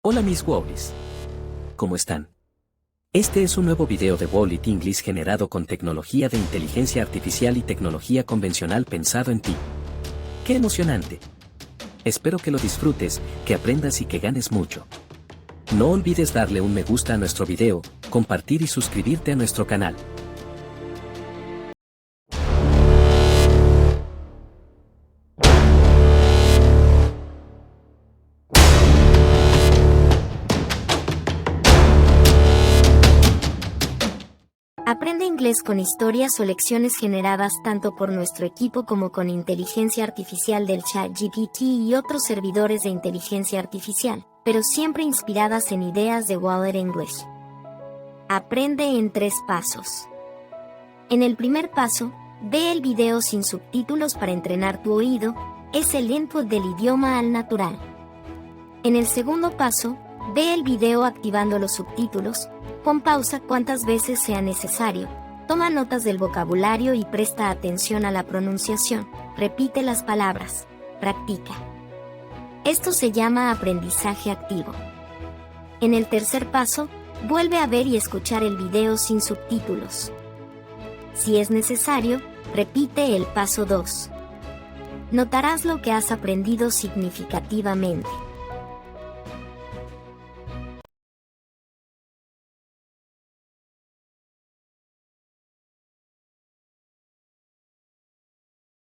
Hola mis Wallis. ¿Cómo están? Este es un nuevo video de Wallet English generado con tecnología de inteligencia artificial y tecnología convencional pensado en ti. ¡Qué emocionante! Espero que lo disfrutes, que aprendas y que ganes mucho. No olvides darle un me gusta a nuestro video, compartir y suscribirte a nuestro canal. Aprende inglés con historias o lecciones generadas tanto por nuestro equipo como con inteligencia artificial del ChatGPT y otros servidores de inteligencia artificial, pero siempre inspiradas en ideas de Wallet English. Aprende en 3 pasos. En el primer paso, ve el video sin subtítulos para entrenar tu oído, es el input del idioma al natural. En el segundo paso, ve el video activando los subtítulos, pon pausa cuantas veces sea necesario, toma notas del vocabulario y presta atención a la pronunciación, repite las palabras, practica. Esto se llama aprendizaje activo. En el tercer paso, vuelve a ver y escuchar el video sin subtítulos. Si es necesario, repite el paso 2. Notarás lo que has aprendido significativamente.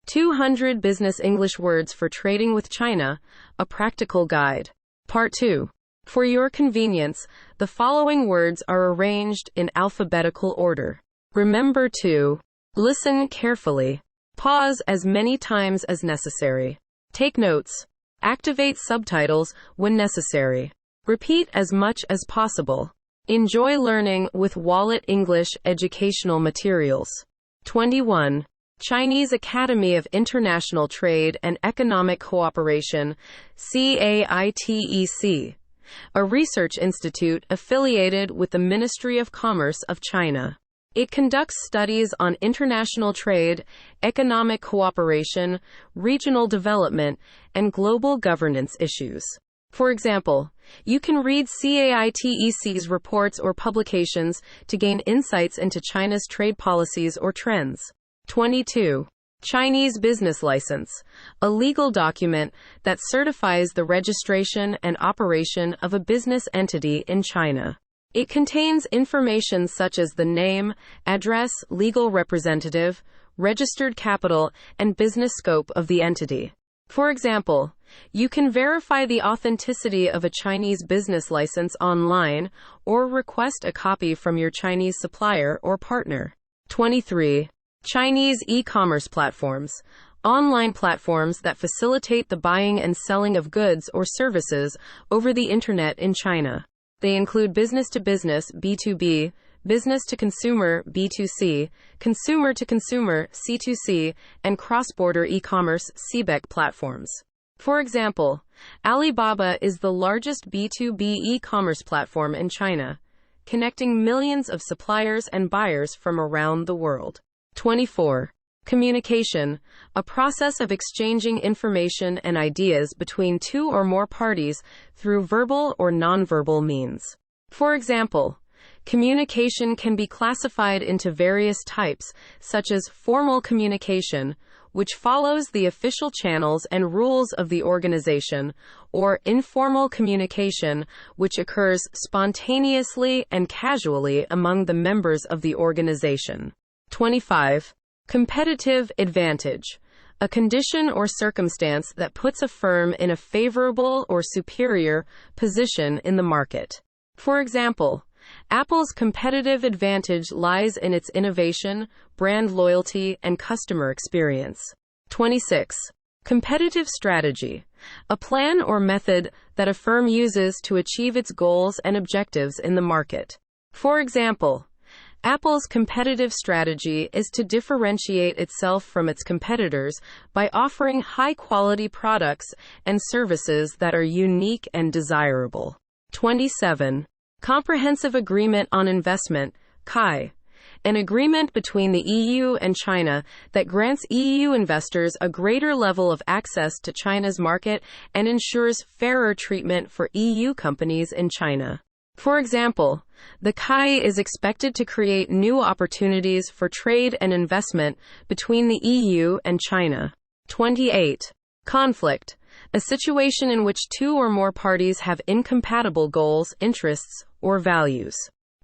"200 Business English Words for Trading with China, a Practical Guide." Part 2. For your convenience, the following words are arranged in alphabetical order. Remember to listen carefully. Pause as many times as necessary. Take notes. Activate subtitles when necessary. Repeat as much as possible. Enjoy learning with Wallet English educational materials. 21. Chinese Academy of International Trade and Economic Cooperation, CAITEC, a research institute affiliated with the Ministry of Commerce of China. It conducts studies on international trade, economic cooperation, regional development, and global governance issues. For example, you can read CAITEC's reports or publications to gain insights into China's trade policies or trends. 22. Chinese Business License, a legal document that certifies the registration and operation of a business entity in China. It contains information such as the name, address, legal representative, registered capital, and business scope of the entity. For example, you can verify the authenticity of a Chinese business license online or request a copy from your Chinese supplier or partner. 23. Chinese e-commerce platforms, online platforms that facilitate the buying and selling of goods or services over the internet in China. They include business-to-business, B2B, business-to-consumer, B2C, consumer-to-consumer, C2C, and cross-border e-commerce, CBEC platforms. For example, Alibaba is the largest B2B e-commerce platform in China, connecting millions of suppliers and buyers from around the world. 24. Communication, a process of exchanging information and ideas between two or more parties through verbal or nonverbal means. For example, communication can be classified into various types, such as formal communication, which follows the official channels and rules of the organization, or informal communication, which occurs spontaneously and casually among the members of the organization. 25. Competitive advantage, a condition or circumstance that puts a firm in a favorable or superior position in the market. For example, Apple's competitive advantage lies in its innovation, brand loyalty, and customer experience. 26. Competitive strategy, a plan or method that a firm uses to achieve its goals and objectives in the market. For example, Apple's competitive strategy is to differentiate itself from its competitors by offering high-quality products and services that are unique and desirable. 27. Comprehensive Agreement on Investment, CAI. an agreement between the EU and China that grants EU investors a greater level of access to China's market and ensures fairer treatment for EU companies in China. For example, the CAI is expected to create new opportunities for trade and investment between the EU and China. 28. Conflict. A situation in which two or more parties have incompatible goals, interests, or values.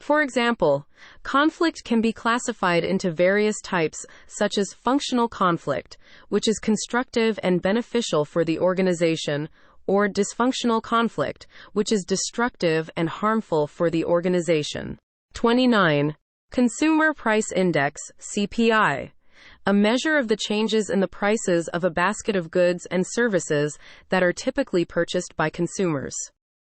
For example, conflict can be classified into various types, such as functional conflict, which is constructive and beneficial for the organization, or dysfunctional conflict, which is destructive and harmful for the organization. 29. Consumer Price Index, CPI. A measure of the changes in the prices of a basket of goods and services that are typically purchased by consumers.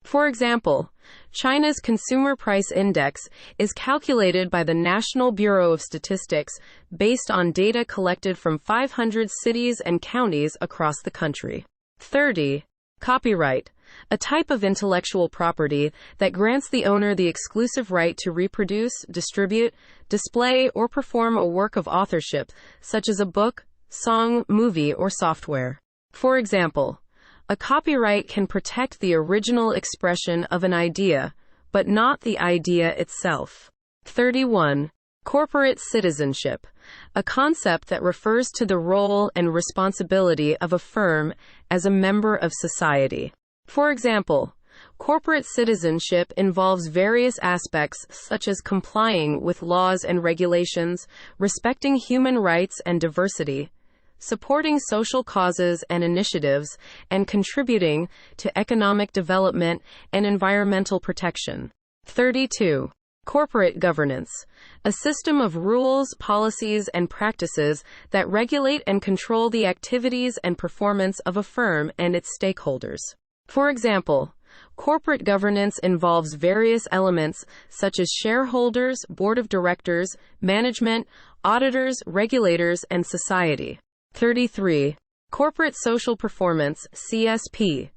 For example, China's Consumer Price Index is calculated by the National Bureau of Statistics based on data collected from 500 cities and counties across the country. 30. Copyright. A type of intellectual property that grants the owner the exclusive right to reproduce, distribute, display, or perform a work of authorship, such as a book, song, movie, or software. For example, a copyright can protect the original expression of an idea, but not the idea itself. 31. Corporate citizenship. A concept that refers to the role and responsibility of a firm as a member of society. For example, corporate citizenship involves various aspects such as complying with laws and regulations, respecting human rights and diversity, supporting social causes and initiatives, and contributing to economic development and environmental protection. 32. Corporate governance. A system of rules, policies, and practices that regulate and control the activities and performance of a firm and its stakeholders. For example, corporate governance involves various elements such as shareholders, board of directors, management, auditors, regulators, and society. 33. Corporate social performance, CSP.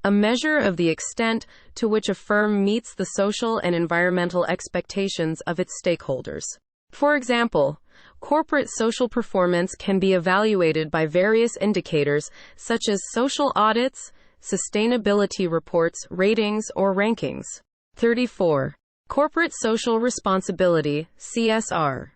A measure of the extent to which a firm meets the social and environmental expectations of its stakeholders. For example, corporate social performance can be evaluated by various indicators such as social audits, sustainability reports, ratings, or rankings. 34. Corporate social responsibility, CSR.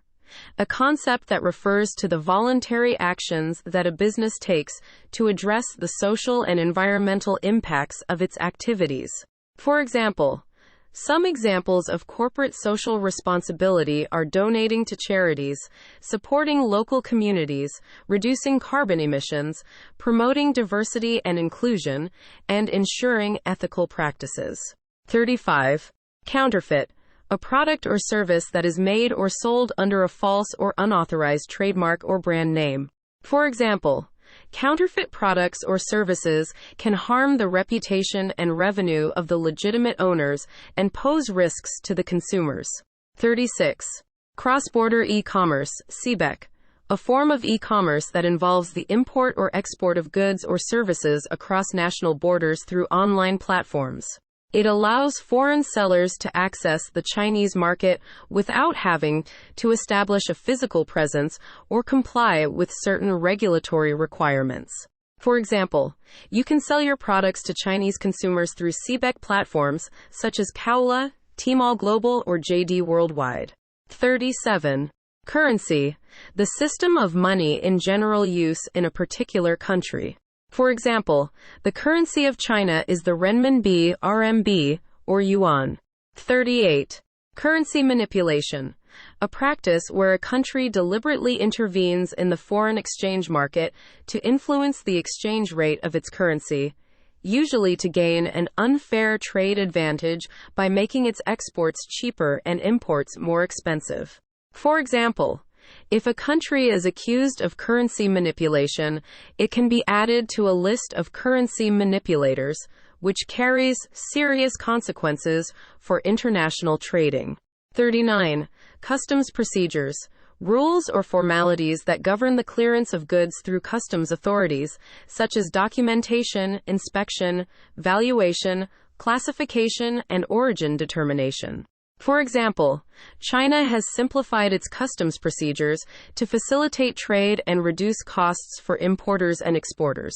A concept that refers to the voluntary actions that a business takes to address the social and environmental impacts of its activities. For example, some examples of corporate social responsibility are donating to charities, supporting local communities, reducing carbon emissions, promoting diversity and inclusion, and ensuring ethical practices. 35. Counterfeit. A product or service that is made or sold under a false or unauthorized trademark or brand name. For example, counterfeit products or services can harm the reputation and revenue of the legitimate owners and pose risks to the consumers. 36. Cross-border e-commerce, CBEC. A form of e-commerce that involves the import or export of goods or services across national borders through online platforms. It allows foreign sellers to access the Chinese market without having to establish a physical presence or comply with certain regulatory requirements. For example, you can sell your products to Chinese consumers through CBEC platforms such as Kaola, Tmall Global, or JD Worldwide. 37. Currency. The system of money in general use in a particular country. For example, the currency of China is the renminbi, RMB, or yuan. 38. Currency manipulation. A practice where a country deliberately intervenes in the foreign exchange market to influence the exchange rate of its currency, usually to gain an unfair trade advantage by making its exports cheaper and imports more expensive. For example, if a country is accused of currency manipulation, it can be added to a list of currency manipulators, which carries serious consequences for international trading. 39. Customs procedures. Rules or formalities that govern the clearance of goods through customs authorities, such as documentation, inspection, valuation, classification, and origin determination. For example, China has simplified its customs procedures to facilitate trade and reduce costs for importers and exporters.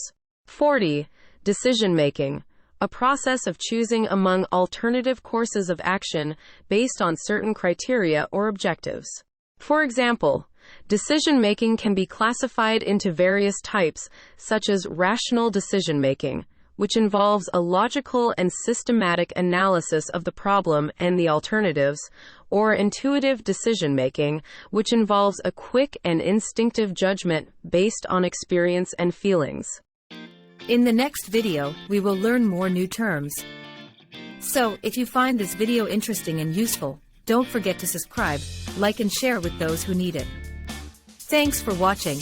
40. Decision-making, a process of choosing among alternative courses of action based on certain criteria or objectives. For example, decision-making can be classified into various types, such as rational decision-making, which involves a logical and systematic analysis of the problem and the alternatives, or intuitive decision-making, which involves a quick and instinctive judgment based on experience and feelings. In the next video, we will learn more new terms. So, if you find this video interesting and useful, don't forget to subscribe, like and share with those who need it. Thanks for watching.